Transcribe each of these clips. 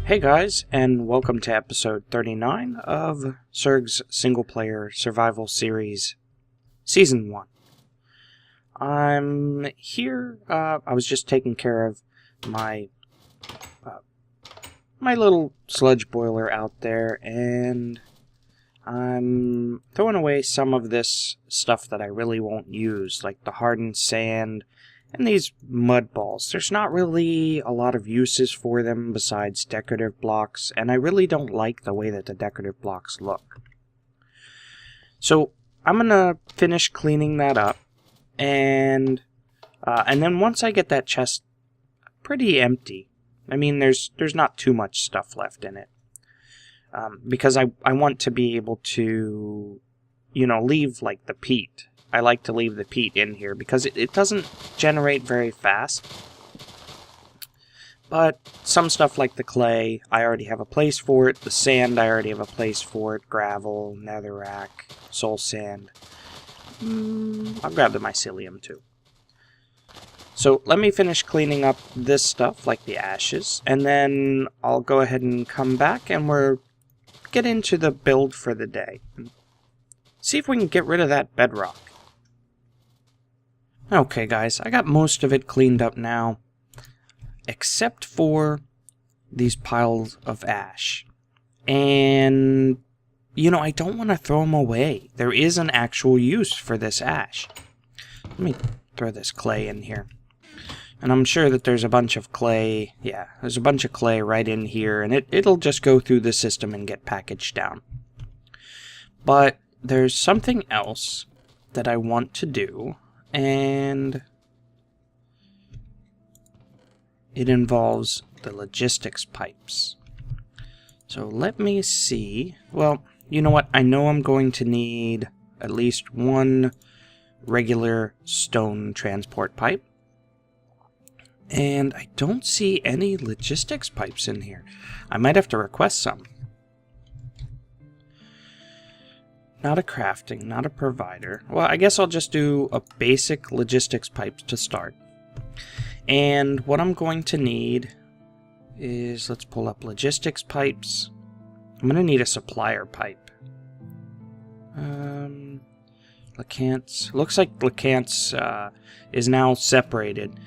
Hey guys, and welcome to episode 39 of Surg's single-player survival series, Season 1. I'm here, I was just taking care of my little sludge boiler out there, and I'm throwing away some of this stuff that I really won't use, like the hardened sand and these mud balls. There's not really a lot of uses for them besides decorative blocks, and I really don't like the way that the decorative blocks look. So I'm gonna finish cleaning that up, and then once I get that chest pretty empty, I mean there's not too much stuff left in it, because I want to be able to, leave like the peat. I like to leave the peat in here because it doesn't generate very fast. But some stuff like the clay, I already have a place for it. The sand, I already have a place for it. Gravel, netherrack, soul sand. I'll grab the mycelium too. So let me finish cleaning up this stuff, like the ashes, and then I'll go ahead and come back and we'll get into the build for the day. See if we can get rid of that bedrock. Okay guys, I got most of it cleaned up now, except for these piles of ash. And, I don't want to throw them away. There is an actual use for this ash. Let me throw this clay in here. And I'm sure that there's a bunch of clay, there's a bunch of clay right in here, and it'll just go through the system and get packaged down. But there's something else that I want to do. And it involves the logistics pipes. So let me see. Well, you know what? I know I'm going to need at least one regular stone transport pipe. And I don't see any logistics pipes in here. I might have to request some. Not a crafting, not a provider. Well, I guess I'll just do a basic logistics pipe to start. And what I'm going to need is, let's pull up logistics pipes. I'm going to need a supplier pipe. Lacant's. Looks like Lacant's is now separated.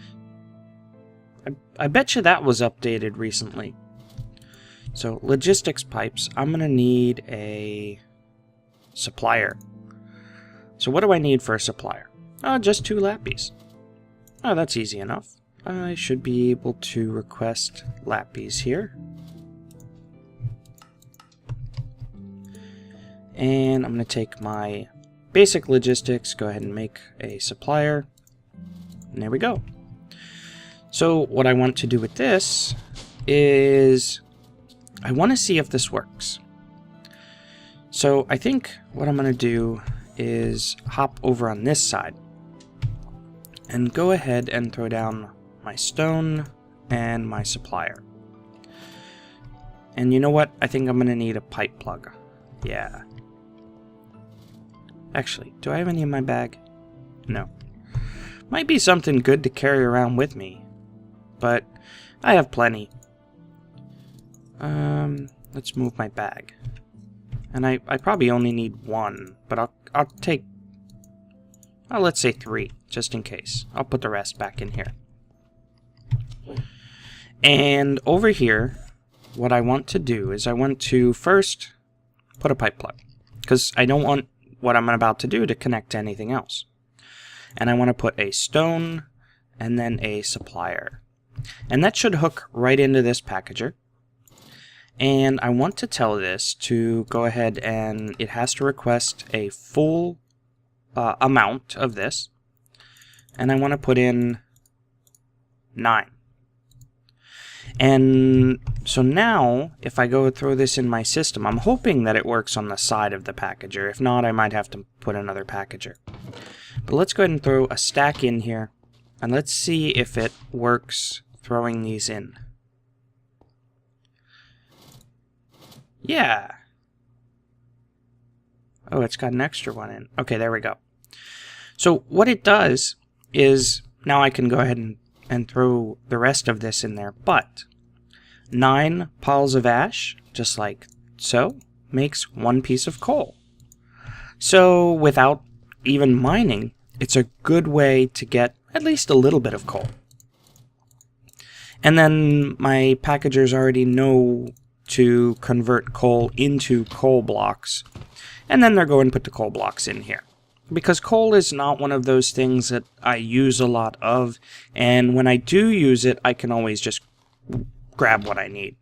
I bet you that was updated recently. So, logistics pipes, I'm going to need a supplier. So what do I need for a supplier? Just 2 lapis. Oh, that's easy enough. I should be able to request lapis here. And I'm going to take my basic logistics, go ahead and make a supplier. And there we go. So what I want to do with this is I want to see if this works. So I think what I'm going to do is hop over on this side and go ahead and throw down my stone and my supplier. And you know what? I think I'm going to need a pipe plug. Yeah. Actually, do I have any in my bag? No. Might be something good to carry around with me, but I have plenty. Let's move my bag. And I probably only need 1, but I'll take, let's say 3, just in case. I'll put the rest back in here. And over here, what I want to do is I want to first put a pipe plug, because I don't want what I'm about to do to connect to anything else. And I want to put a stone and then a supplier. And that should hook right into this packager. And I want to tell this to go ahead and it has to request a full amount of this. And I want to put in 9. And so now, if I go throw this in my system, I'm hoping that it works on the side of the packager. If not, I might have to put another packager. But let's go ahead and throw a stack in here. And let's see if it works throwing these in. Yeah. Oh, it's got an extra one in. Okay, there we go. So what it does is, now I can go ahead and throw the rest of this in there, but 9 piles of ash, just like so, makes 1 piece of coal. So without even mining, it's a good way to get at least a little bit of coal. And then my packagers already know to convert coal into coal blocks. And then they're going to put the coal blocks in here. Because coal is not one of those things that I use a lot of. And when I do use it, I can always just grab what I need.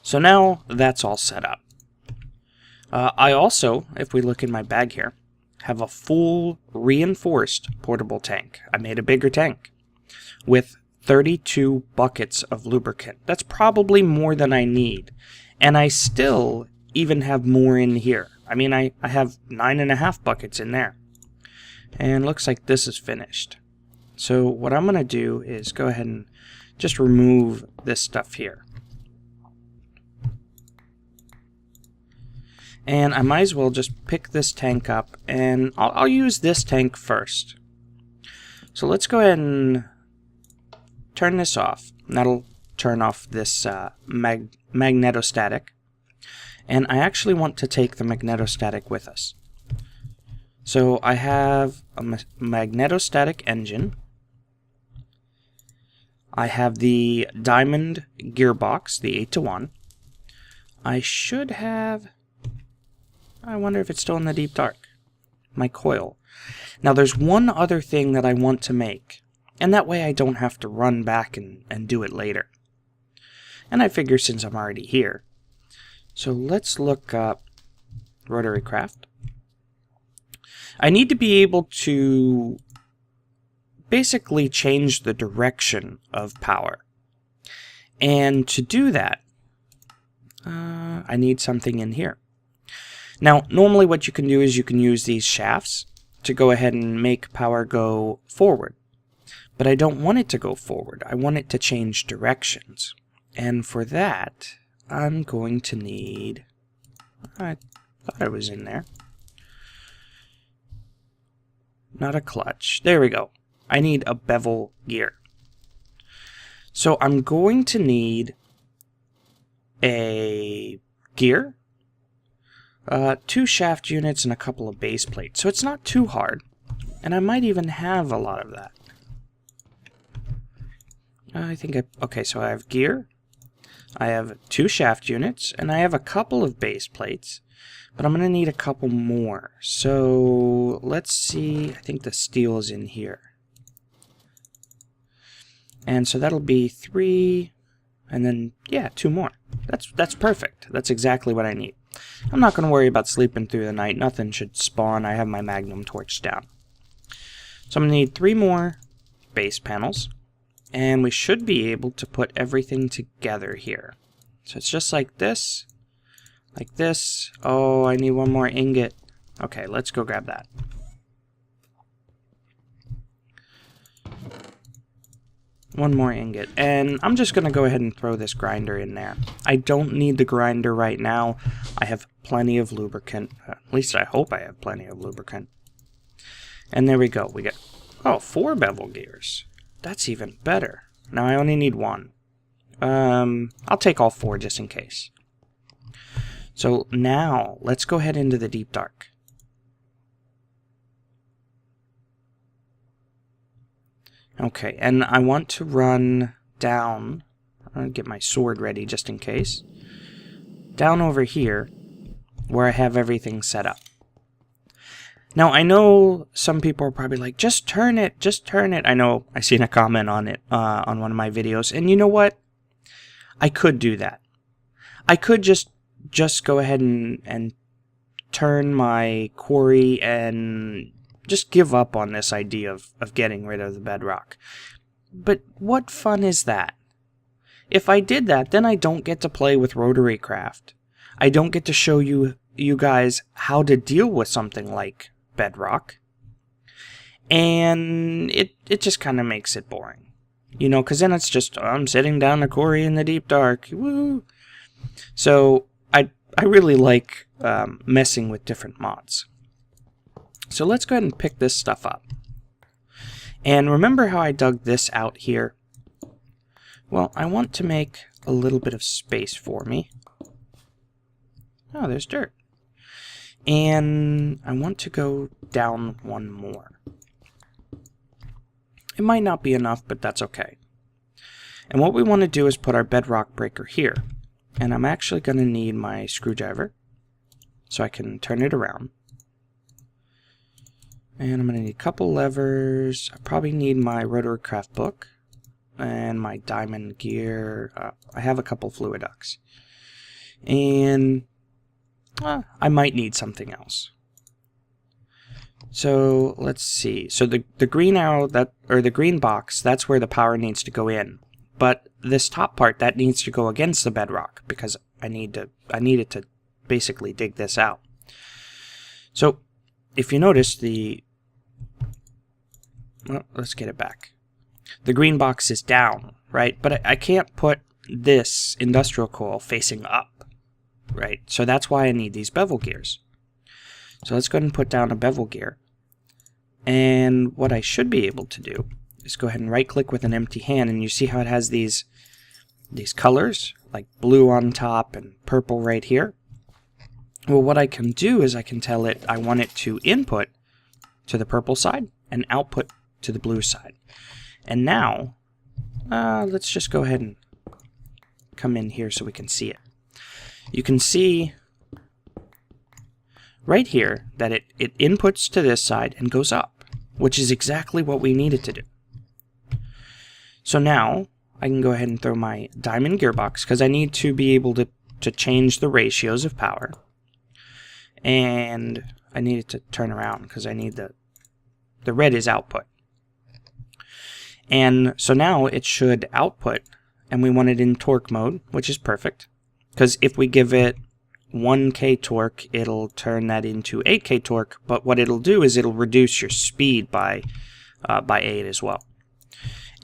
So now that's all set up. I also, if we look in my bag here, have a full reinforced portable tank. I made a bigger tank with 32 buckets of lubricant. That's probably more than I need. And I still even have more in here. I mean, I have 9.5 buckets in there. And looks like this is finished. So what I'm going to do is go ahead and just remove this stuff here. And I might as well just pick this tank up, and I'll use this tank first. So let's go ahead and turn this off. And that'll turn off this magnetostatic. And I actually want to take the magnetostatic with us. So I have a magnetostatic engine. I have the diamond gearbox, the 8-to-1. I should have... I wonder if it's still in the deep dark. My coil. Now there's one other thing that I want to make, and that way I don't have to run back and do it later. And I figure since I'm already here. So let's look up rotary craft. I need to be able to basically change the direction of power. And to do that, I need something in here. Now, normally what you can do is you can use these shafts to go ahead and make power go forward. But I don't want it to go forward. I want it to change directions. And for that, I'm going to need... I thought it was in there. Not a clutch. There we go. I need a bevel gear. So I'm going to need a gear, 2 shaft units, and a couple of base plates. So it's not too hard. And I might even have a lot of that. Okay, so I have gear. I have 2 shaft units, and I have a couple of base plates. But I'm going to need a couple more. So let's see. I think the steel is in here. And so that'll be 3, and then, yeah, 2 more. That's perfect. That's exactly what I need. I'm not going to worry about sleeping through the night. Nothing should spawn. I have my magnum torch down. So I'm going to need 3 more base panels. And we should be able to put everything together here. So it's just like this. Like this. Oh, I need 1 more ingot. Okay, let's go grab that. One more ingot. And I'm just going to go ahead and throw this grinder in there. I don't need the grinder right now. I have plenty of lubricant. At least I hope I have plenty of lubricant. And there we go. We get, 4 bevel gears. That's even better. Now I only need 1. I'll take all 4 just in case. So now let's go ahead into the deep dark. Okay, and I want to run down. I'll get my sword ready just in case. Down over here where I have everything set up. Now, I know some people are probably like, just turn it, just turn it. I know I seen a comment on it on one of my videos. And you know what? I could do that. I could just go ahead and turn my quarry and just give up on this idea of getting rid of the bedrock. But what fun is that? If I did that, then I don't get to play with rotary craft. I don't get to show you guys how to deal with something like bedrock. And it just kind of makes it boring. You know, because then it's just, I'm sitting down a quarry in the deep dark. Woo! So I really like messing with different mods. So let's go ahead and pick this stuff up. And remember how I dug this out here? Well, I want to make a little bit of space for me. Oh, there's dirt. And I want to go down one more. It might not be enough, but that's okay. And what we want to do is put our bedrock breaker here. And I'm actually going to need my screwdriver so I can turn it around. And I'm going to need a couple levers. I probably need my rotary craft book and my diamond gear. I have a couple fluid ducts. And I might need something else. So let's see. So the green arrow, or the green box, that's where the power needs to go in. But this top part, that needs to go against the bedrock because I need it to basically dig this out. So if you notice well, let's get it back. The green box is down, right? But I can't put this industrial coil facing up, right? So that's why I need these bevel gears. So let's go ahead and put down a bevel gear. And what I should be able to do is go ahead and right click with an empty hand, and you see how it has these colors, like blue on top and purple right here. Well, what I can do is I can tell it I want it to input to the purple side and output to the blue side. And now, let's just go ahead and come in here so we can see it. You can see right here that it inputs to this side and goes up, which is exactly what we need it to do. So now I can go ahead and throw my diamond gearbox because I need to be able to change the ratios of power. And I need it to turn around because I need the red is output. And so now it should output, and we want it in torque mode, which is perfect. Because if we give it 1k torque, it'll turn that into 8k torque, but what it'll do is it'll reduce your speed by 8 as well.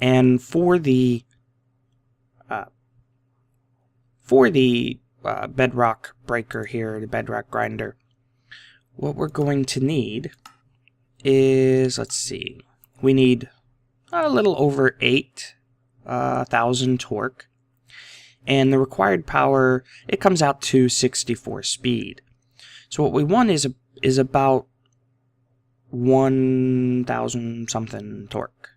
And for the bedrock breaker here, the bedrock grinder, what we're going to need is, let's see, we need a little over 8,000 torque. And the required power, it comes out to 64 speed. So what we want is about 1,000 something torque.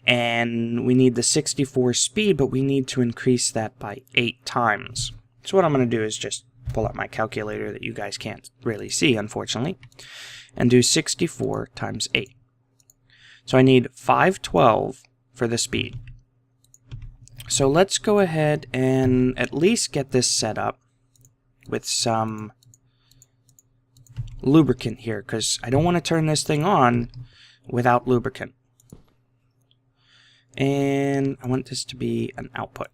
And we need the 64 speed, but we need to increase that by 8 times. So what I'm going to do is just pull out my calculator that you guys can't really see, unfortunately, and do 64 times 8. So I need 512 for the speed. So let's go ahead and at least get this set up with some lubricant here, because I don't want to turn this thing on without lubricant. And I want this to be an output.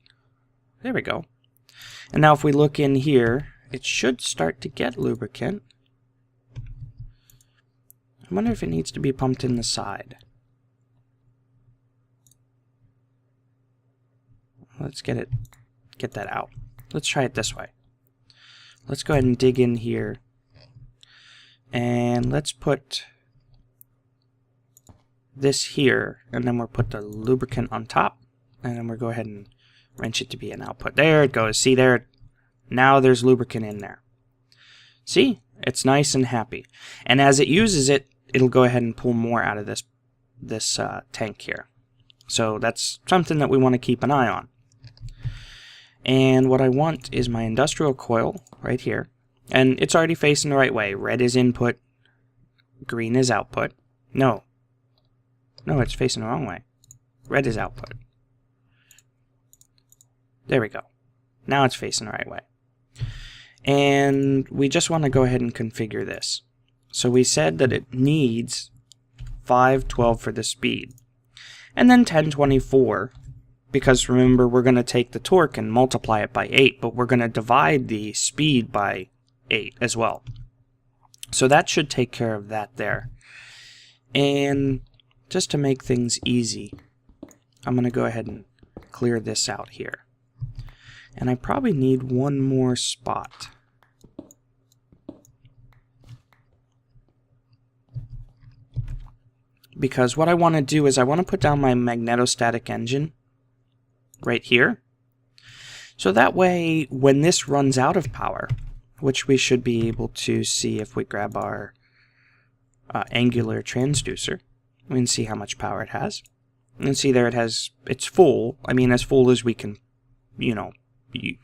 There we go. And now if we look in here, it should start to get lubricant. I wonder if it needs to be pumped in the side. Let's get that out. Let's try it this way. Let's go ahead and dig in here. And let's put this here, and then we'll put the lubricant on top, and then we'll go ahead and wrench it to be an output. There it goes. See there? Now there's lubricant in there. See? It's nice and happy. And as it uses it, it'll go ahead and pull more out of this tank here. So that's something that we want to keep an eye on. And what I want is my industrial coil right here. And it's already facing the right way. Red is input, green is output. No, it's facing the wrong way. Red is output. There we go. Now it's facing the right way. And we just want to go ahead and configure this. So we said that it needs 512 for the speed. And then 1024, because remember, we're going to take the torque and multiply it by 8, but we're going to divide the speed by 8 as well. So that should take care of that there. And just to make things easy, I'm going to go ahead and clear this out here. And I probably need one more spot. Because what I want to do is I want to put down my magnetostatic engine right here. So that way, when this runs out of power, which we should be able to see if we grab our angular transducer, we can see how much power it has. You can see there it's full. I mean, as full as we can,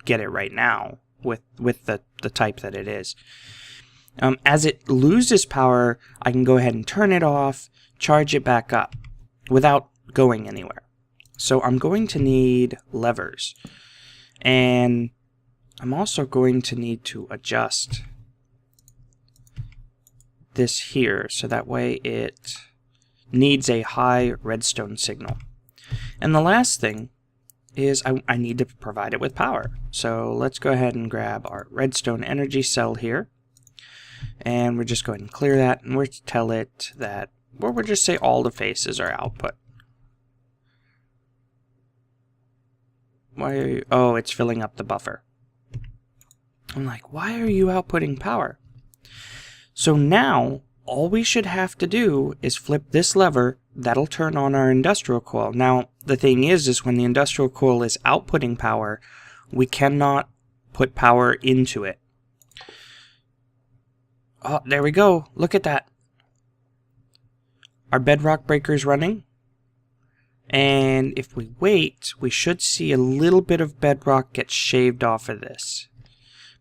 get it right now with the type that it is. As it loses power, I can go ahead and turn it off, charge it back up without going anywhere. So I'm going to need levers. And I'm also going to need to adjust this here so that way it needs a high redstone signal. And the last thing is I need to provide it with power. So let's go ahead and grab our redstone energy cell here. And we're just going to clear that, and we're to tell it that, or we'll just say all the faces are output. Why? Oh, it's filling up the buffer. I'm like, why are you outputting power? So now, all we should have to do is flip this lever. That'll turn on our industrial coil. Now, the thing is when the industrial coil is outputting power, we cannot put power into it. Oh, there we go. Look at that. Our bedrock breaker is running. And if we wait, we should see a little bit of bedrock get shaved off of this.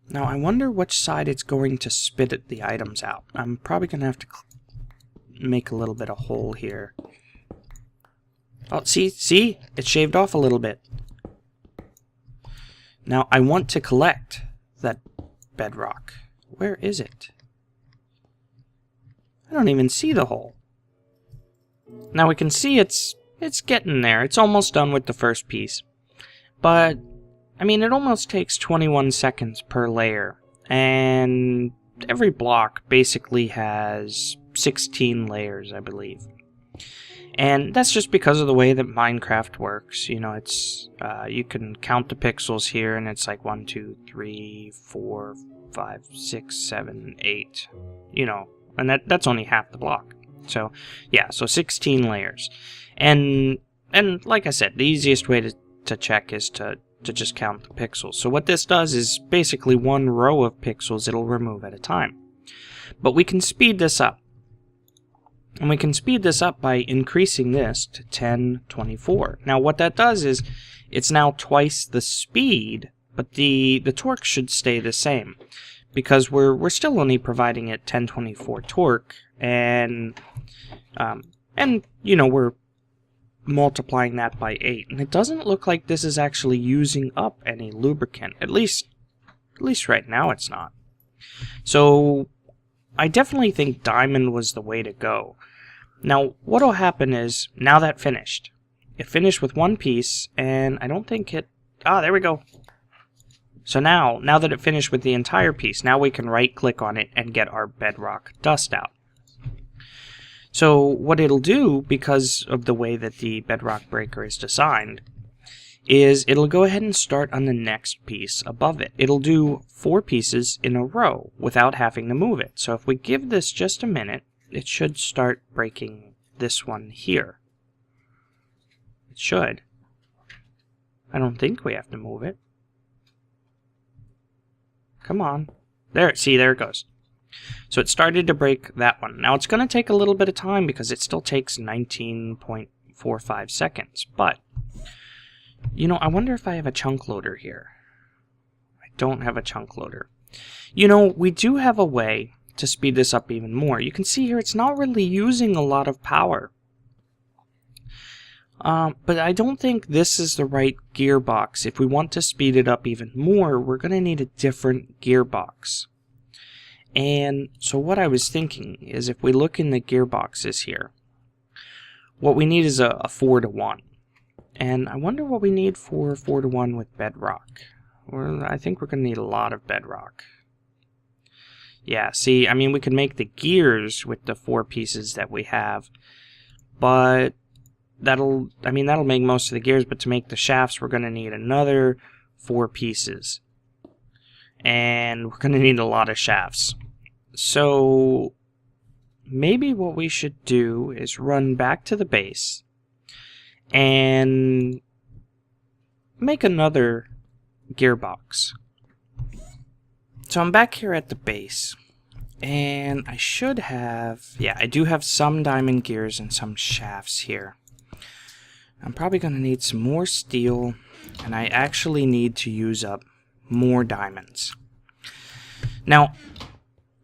Now, I wonder which side it's going to spit the items out. I'm probably going to have to make a little bit of hole here. Oh, see? It shaved off a little bit. Now, I want to collect that bedrock. Where is it? I don't even see the hole. Now, we can see it's getting there. It's almost done with the first piece. But, I mean, it almost takes 21 seconds per layer. And every block basically has 16 layers, I believe. And that's just because of the way that Minecraft works. It's you can count the pixels here, and it's like 1, 2, 3, 4, 5, 6, 7, 8. And that's only half the block. So, yeah, so 16 layers. And like I said, the easiest way to check is to just count the pixels. So what this does is basically one row of pixels it'll remove at a time. But we can speed this up. And we can speed this up by increasing this to 1024. Now what that does is it's now twice the speed, but the torque should stay the same. Because we're still only providing it 1024 torque, and we're multiplying that by 8, and it doesn't look like this is actually using up any lubricant. At least right now it's not. So I definitely think diamond was the way to go. Now what'll happen is, now that finished, it finished with one piece, and I don't think it. There we go. So now that it finished with the entire piece, now we can right-click on it and get our bedrock dust out. So what it'll do, because of the way that the bedrock breaker is designed, is it'll go ahead and start on the next piece above it. It'll do 4 pieces in a row without having to move it. So if we give this just a minute, it should start breaking this one here. It should. I don't think we have to move it. Come on. There it goes. So it started to break that one. Now it's going to take a little bit of time because it still takes 19.45 seconds. But, I wonder if I have a chunk loader here. I don't have a chunk loader. We do have a way to speed this up even more. You can see here it's not really using a lot of power. But I don't think this is the right gearbox. If we want to speed it up even more, we're going to need a different gearbox. And so what I was thinking is, if we look in the gearboxes here, what we need is a 4-to-1. And I wonder what we need for 4-to-1 with bedrock. Well, I think we're going to need a lot of bedrock. Yeah, see, I mean, we can make the gears with the 4 pieces that we have, but that'll make most of the gears, but to make the shafts, we're going to need another 4 pieces. And we're going to need a lot of shafts. So maybe what we should do is run back to the base and make another gearbox. So I'm back here at the base, and I should have, yeah, I do have some diamond gears and some shafts here. I'm probably going to need some more steel, and I actually need to use up more diamonds. Now,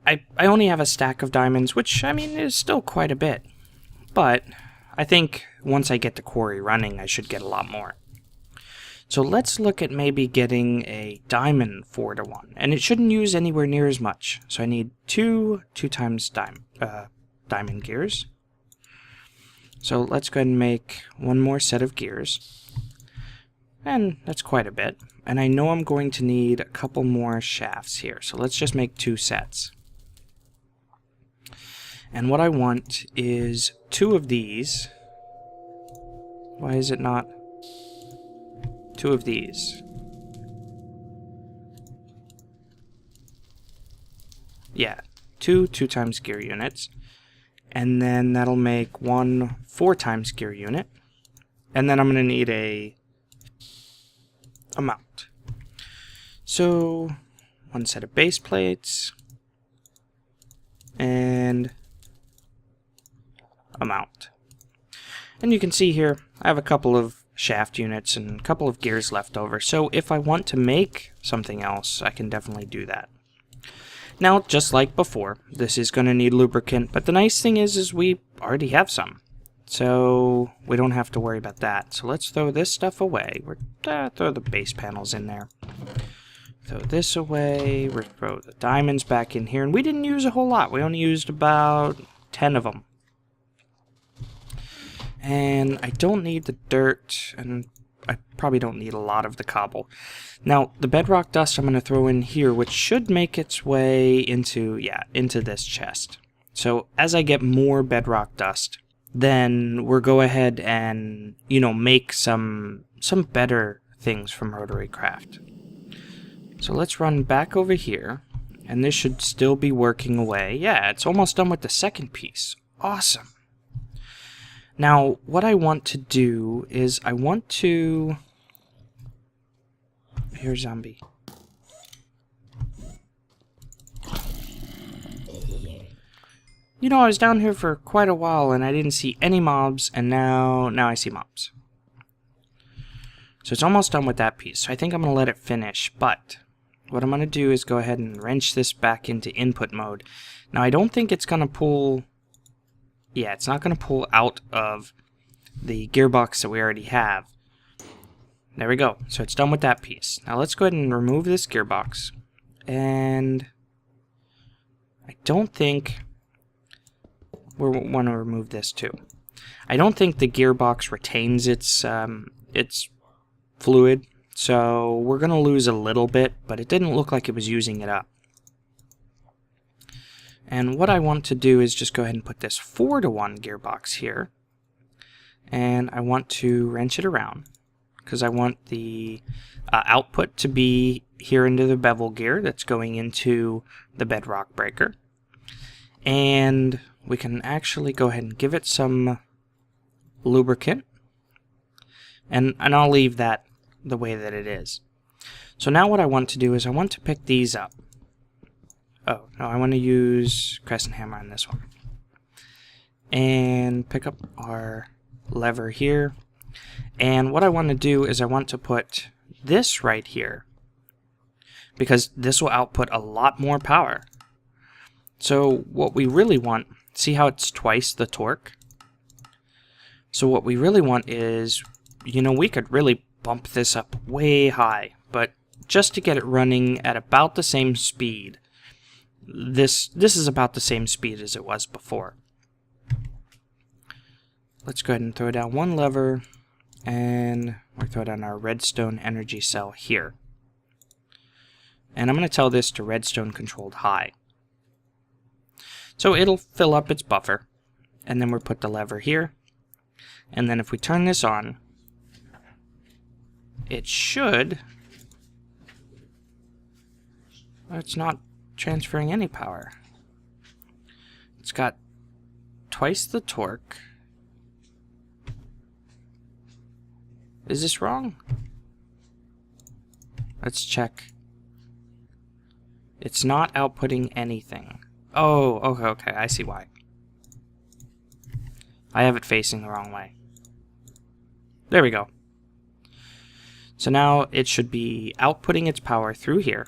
I only have a stack of diamonds, which, I mean, is still quite a bit. But I think once I get the quarry running, I should get a lot more. So let's look at maybe getting a diamond 4-to-1. And it shouldn't use anywhere near as much. So I need two times diamond gears. So let's go ahead and make one more set of gears. And that's quite a bit. And I know I'm going to need a couple more shafts here. So let's just make 2 sets. And what I want is 2 of these. Why is it not? 2 of these. Yeah, 2 times gear units. And then that'll make 1 4 times gear unit. And then I'm going to need a mount. So, 1 set of base plates. And a mount. And you can see here, I have a couple of shaft units and a couple of gears left over. So if I want to make something else, I can definitely do that. Now, just like before, this is going to need lubricant, but the nice thing is we already have some. So we don't have to worry about that. So let's throw this stuff away. Throw the base panels in there. Throw this away. We'll throw the diamonds back in here. And we didn't use a whole lot. We only used about 10 of them. And I don't need the dirt, and I probably don't need a lot of the cobble. Now, the bedrock dust I'm going to throw in here, which should make its way into this chest. So as I get more bedrock dust, then we'll go ahead and, make some better things from Rotary Craft. So let's run back over here, and this should still be working away. Yeah, it's almost done with the second piece. Awesome. Now, what I want to do is I want to... Here, zombie. I was down here for quite a while and I didn't see any mobs, and now I see mobs. So it's almost done with that piece. So I think I'm going to let it finish, but what I'm going to do is go ahead and wrench this back into input mode. Now, I don't think it's going to pull... Yeah, it's not going to pull out of the gearbox that we already have. There we go. So it's done with that piece. Now let's go ahead and remove this gearbox. And I don't think we want to remove this too. I don't think the gearbox retains its fluid. So we're going to lose a little bit, but it didn't look like it was using it up. And what I want to do is just go ahead and put this 4-to-1 gearbox here. And I want to wrench it around, because I want the output to be here into the bevel gear that's going into the bedrock breaker. And we can actually go ahead and give it some lubricant. And I'll leave that the way that it is. So now what I want to do is I want to pick these up. Oh, no, I want to use crescent hammer on this one. And pick up our lever here. And what I want to do is I want to put this right here, because this will output a lot more power. So what we really want, see how it's twice the torque? So what we really want is, we could really bump this up way high, but just to get it running at about the same speed, this is about the same speed as it was before. Let's go ahead and throw down one lever, and we'll throw down our redstone energy cell here. And I'm going to tell this to redstone controlled high. So it'll fill up its buffer, and then we'll put the lever here. And then if we turn this on, it should... It's not transferring any power. It's got twice the torque. Is this wrong? Let's check. It's not outputting anything. Oh, okay, I see why. I have it facing the wrong way. There we go. So now it should be outputting its power through here.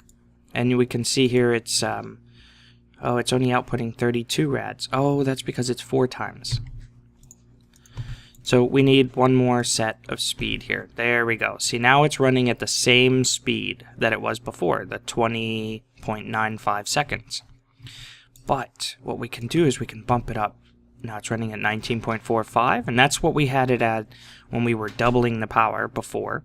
And we can see here it's, oh, it's only outputting 32 rads. Oh, that's because it's 4 times. So we need one more set of speed here. There we go. See, now it's running at the same speed that it was before, the 20.95 seconds. But what we can do is we can bump it up. Now it's running at 19.45, and that's what we had it at when we were doubling the power before.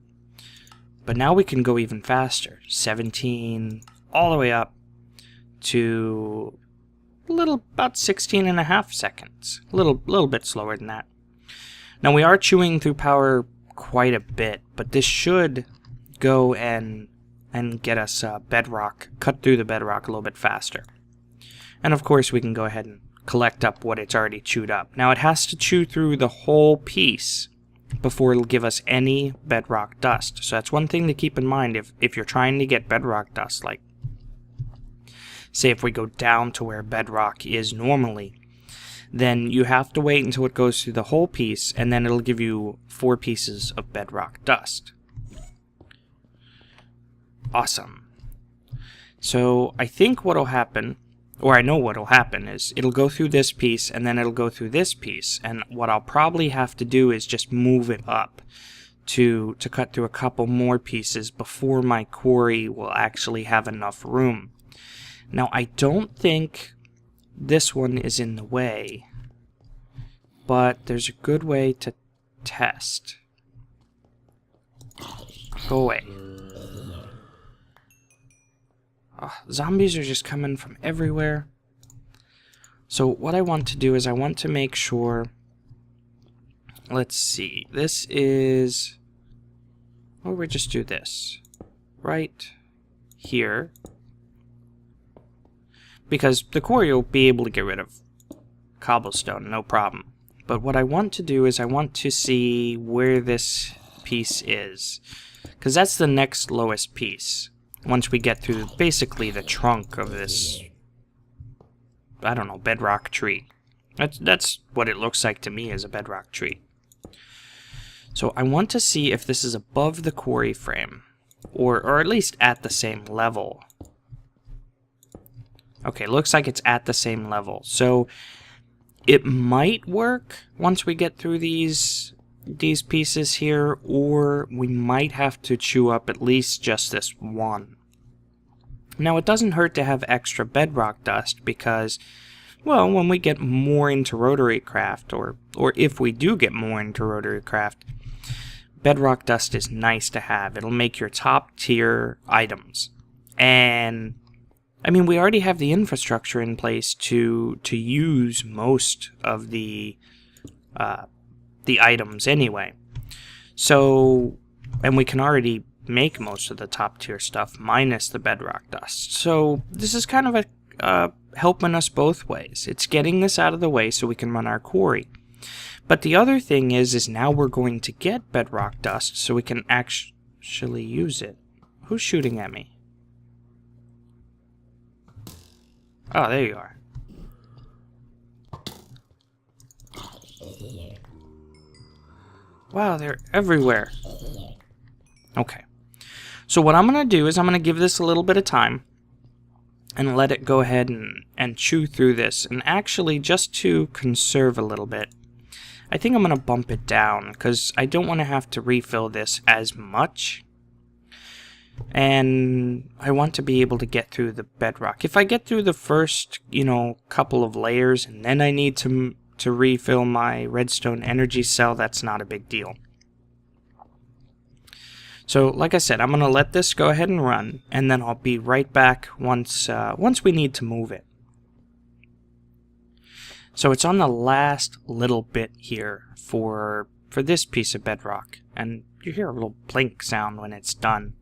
But now we can go even faster. 17, all the way up to about 16.5 seconds. A little bit slower than that. Now we are chewing through power quite a bit, but this should go and get us bedrock, cut through the bedrock a little bit faster. And of course we can go ahead and collect up what it's already chewed up. Now it has to chew through the whole piece before it'll give us any bedrock dust. So that's one thing to keep in mind if you're trying to get bedrock dust, like say if we go down to where bedrock is normally, then you have to wait until it goes through the whole piece, and then it'll give you 4 pieces of bedrock dust. Awesome. So I think what'll happen, or I know what'll happen, is it'll go through this piece, and then it'll go through this piece, and what I'll probably have to do is just move it up to cut through a couple more pieces before my quarry will actually have enough room. Now I don't think this one is in the way, but there's a good way to test. Go away. Oh, zombies are just coming from everywhere. So what I want to do is I want to make sure, let's see, this is, or we just do this right here. Because the quarry will be able to get rid of cobblestone, no problem. But what I want to do is I want to see where this piece is. Because that's the next lowest piece. Once we get through basically the trunk of this, I don't know, bedrock tree. That's what it looks like to me as a bedrock tree. So I want to see if this is above the quarry frame. Or at least at the same level. Okay, looks like it's at the same level. So it might work once we get through these pieces here, or we might have to chew up at least just this one. Now it doesn't hurt to have extra bedrock dust because, well, when we get more into rotary craft, or if we do get more into rotary craft, bedrock dust is nice to have. It'll make your top tier items. And I mean, we already have the infrastructure in place to use most of the items anyway. So, and we can already make most of the top tier stuff minus the bedrock dust. So this is kind of a helping us both ways. It's getting this out of the way so we can run our quarry. But the other thing is now we're going to get bedrock dust so we can actually use it. Who's shooting at me? Oh, there you are. Wow, they're everywhere. Okay. So what I'm going to do is I'm going to give this a little bit of time and let it go ahead and chew through this. And actually, just to conserve a little bit, I think I'm going to bump it down because I don't want to have to refill this as much. And I want to be able to get through the bedrock. If I get through the first, couple of layers and then I need to refill my redstone energy cell, that's not a big deal. So, like I said, I'm going to let this go ahead and run, and then I'll be right back once we need to move it. So it's on the last little bit here for this piece of bedrock, and you hear a little blink sound when it's done.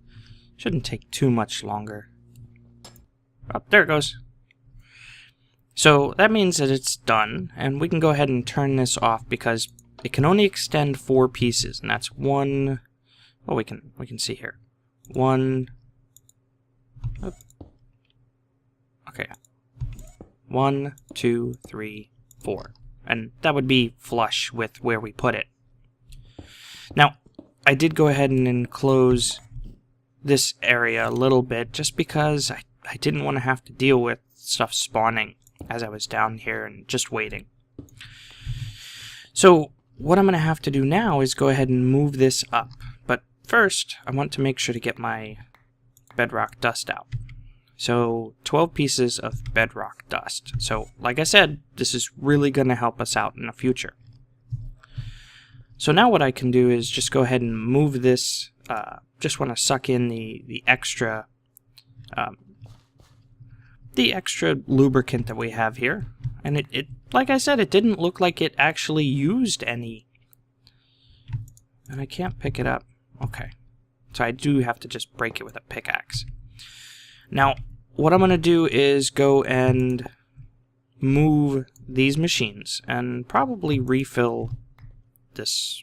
Shouldn't take too much longer. Oh, there it goes. So that means that it's done, and we can go ahead and turn this off because it can only extend 4 pieces, and that's one. Oh, we can see here. 1, Okay. 1, 2, 3, 4. And that would be flush with where we put it. Now, I did go ahead and enclose this area a little bit just because I didn't want to have to deal with stuff spawning as I was down here and just waiting. So what I'm going to have to do now is go ahead and move this up. But first, I want to make sure to get my bedrock dust out. So 12 pieces of bedrock dust. So like I said, this is really going to help us out in the future. So now what I can do is just go ahead and move this. Just want to suck in the extra lubricant that we have here. And it like I said, it didn't look like it actually used any. And I can't pick it up. Okay. So I do have to just break it with a pickaxe. Now, what I'm going to do is go and move these machines and probably refill this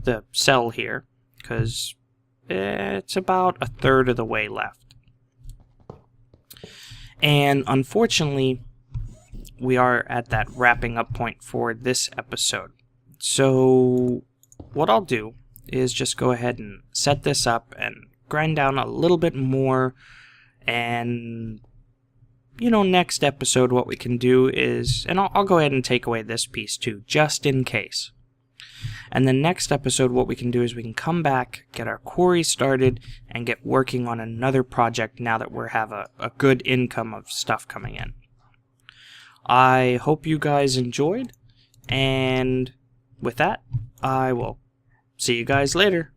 the cell here, because it's about a third of the way left. And unfortunately, we are at that wrapping up point for this episode. So what I'll do is just go ahead and set this up and grind down a little bit more, and you know, next episode what we can do is, and I'll go ahead and take away this piece too, just in case. And then next episode what we can do is we can come back, get our quarry started, and get working on another project now that we have a good income of stuff coming in. I hope you guys enjoyed, and with that, I will see you guys later.